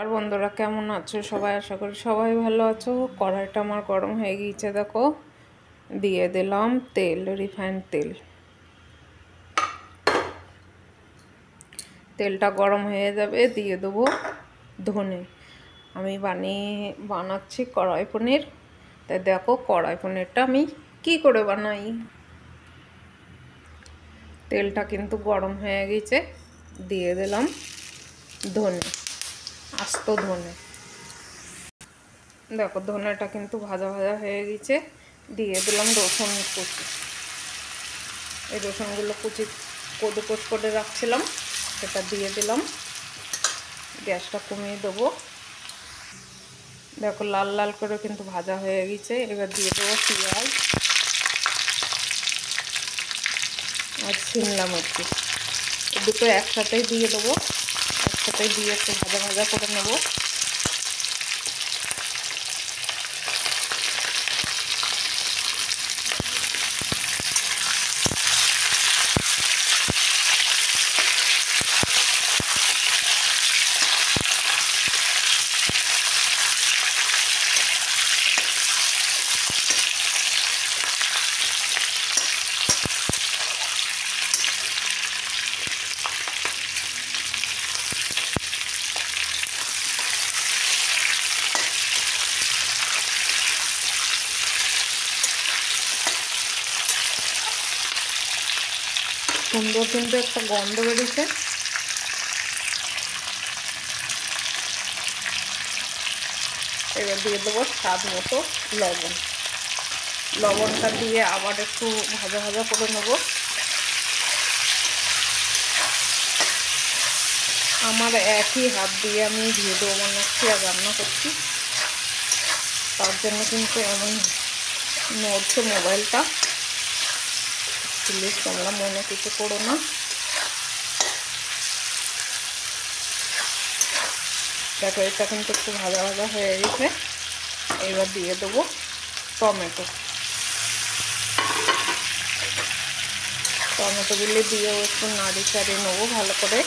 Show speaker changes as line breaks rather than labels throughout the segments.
আর বন্ধুরা কেমন আছো সবাই? আশা করি সবাই ভালো আছো। কড়াইটা আমার গরম হয়ে গিয়েছে, দেখো দিয়ে দিলাম তেল, রিফাইন্ড তেল। তেলটা গরম হয়ে যাবে, দিয়ে দেবো ধনে। আমি বানাচ্ছি কড়াই পনির, তাই দেখো কড়াই পনিরটা আমি কি করে বানাই। তেলটা কিন্তু গরম হয়ে গেছে, দিয়ে দিলাম ধনে, আস্ত ধনে। দেখো ধনেটা কিন্তু ভাজা ভাজা হয়ে গেছে, দিয়ে দিলাম রসুন কুচি। এই রসুনগুলো কোচ করে রাখছিলাম, সেটা দিয়ে দিলাম। গ্যাসটা কমিয়ে দেবো। দেখো লাল লাল করে কিন্তু ভাজা হয়ে গেছে। এবার দিয়ে দেবো পেঁয়াজ আর শিমলা মির্চ, দুটো একসাথেই দিয়ে দেবো। একসাথেই দিয়ে একটু ভাজা ভাজা করে নেবো। সুন্দর কিন্তু একটা গন্ধ বেরিয়েছে। এবার দিয়ে দেবো স্বাদ মতো লবণ। লবণটা দিয়ে আবার একটু ভাজা ভাজা করে নেবো। আমার একই হাত দিয়ে আমি ভিডিও বানাচ্ছি আর রান্না করছি, তার জন্য কিন্তু এমন নড়ছে মোবাইলটা। প্লিজ তোমরা মনে কিছু করো না। দেখো এটা কিন্তু একটু ভাজা ভাজা হয়ে গেছে। এবার দিয়ে দেবো টমেটো। টমেটোগুলি দিয়েও একটু নাড়ি চাড়িয়ে নেবো ভালো করে।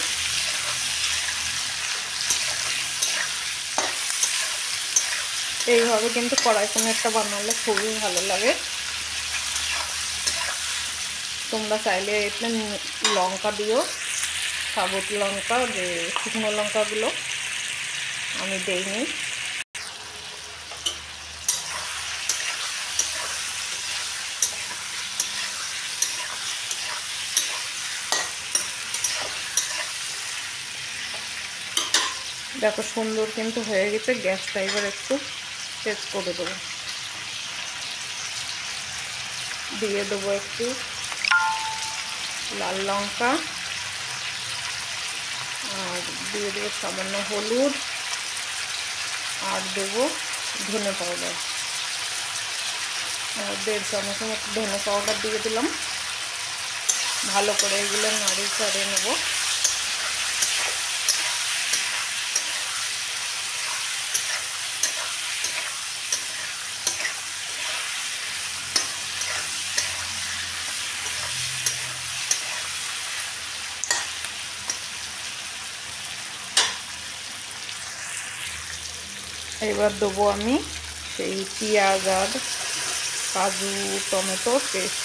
এইভাবে কিন্তু কড়াই পনিরটা বানালে খুবই ভালো লাগে। তোমরা চাইলে এতে লঙ্কা দিও, সাবুত লঙ্কা, যে শুকনো লঙ্কাগুলো, আমি দেইনি। দেখো সুন্দর কিন্তু হয়ে গেছে। গ্যাসটা এবার একটু তেজ করে দেবো। দিয়ে দেবো একটু লাল লঙ্কা, আর দিয়ে দেবো সামান্য হলুদ, আর দেবো ধনে পাউডার। 1.5 চামচ মতো ধনে পাউডার দিয়ে দিলাম। ভালো করে এগুলো নাড়িয়ে চাড়িয়ে নেবো। এবার দেবো আমি সেই পেঁয়াজ আর কাজু টমেটো পেস্ট।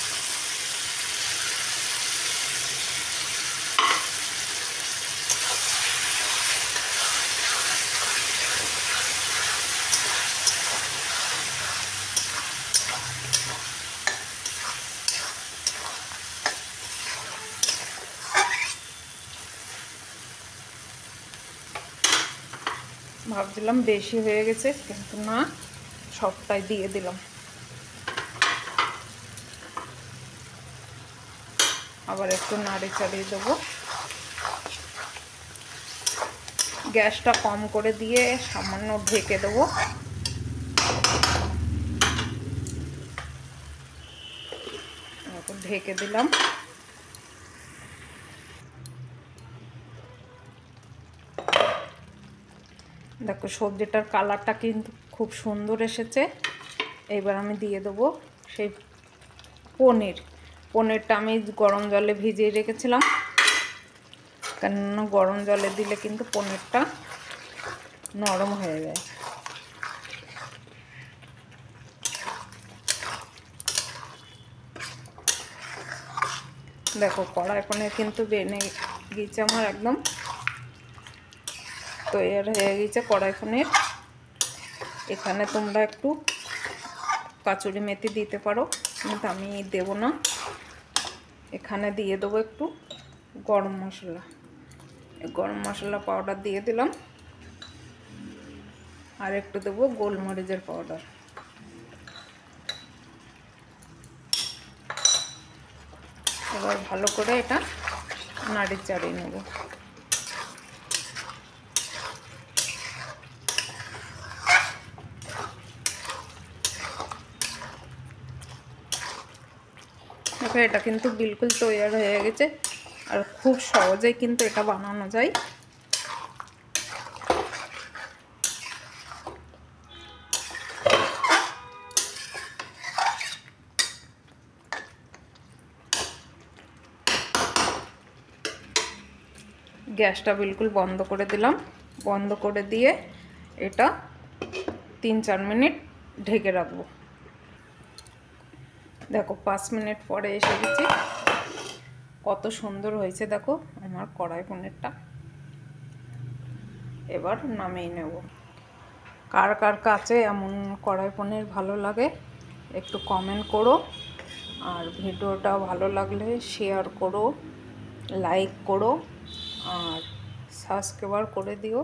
ভাবছিলাম বেশি হয়ে গেছে, কিন্তু না, সবটাই দিয়ে দিলাম। আবার একটু নাড়ি চাড়িয়ে দেবো। গ্যাসটা কম করে দিয়ে সামান্য ঢেকে দেবো। ঢেকে দিলাম। দেখো সবজিটার কালারটা কিন্তু খুব সুন্দর এসেছে। এবার আমি দিয়ে দেবো সেই পনিরটা আমি গরম জলে ভিজিয়ে রেখেছিলাম, কেননা গরম জলে দিলে কিন্তু পনিরটা নরম হয়ে যায়। দেখো কড়াই পনির কিন্তু বেনে গিয়েছে আমার, একদম তৈরি হয়ে গেছে কড়াই পনির। এখানে তোমরা একটু কাচুরি মেথি দিতে পারো, কিন্তু আমি দেব না। এখানে দিয়ে দেবো একটু গরম মশলা, গরম মশলা পাউডার দিয়ে দিলাম, আর একটু দেবো গোলমরিচের পাউডার। এবার ভালো করে এটা নাড়ি চাড়িয়ে নেব। দেখো এটা কিন্তু বিলকুল তৈরি হয়ে গেছে, আর খুব সহজেই কিন্তু এটা বানানো যায়। গ্যাসটা বিলকুল বন্ধ করে দিলাম, বন্ধ করে দিয়ে এটা 3-4 মিনিট ঢেকে রাখবো। দেখো 5 মিনিট পরে এসে গেছি, কত সুন্দর হয়েছে দেখো আমার কড়াই পনিরটা। এবার নামিয়ে নেব। কার কার কাছে এমন কড়াই পনির ভালো লাগে একটু কমেন্ট করো, আর ভিডিওটা ভালো লাগলে শেয়ার করো, লাইক করো, আর সাবস্ক্রাইব করে দিও।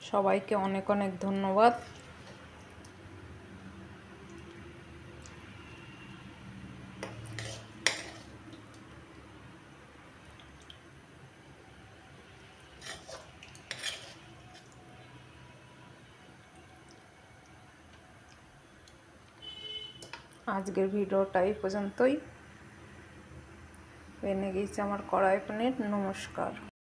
সবাইকে অনেক অনেক ধন্যবাদ। আজকের ভিডিওটা এই পর্যন্তই। বেনে গেছে আমার কড়াই পনির। নমস্কার।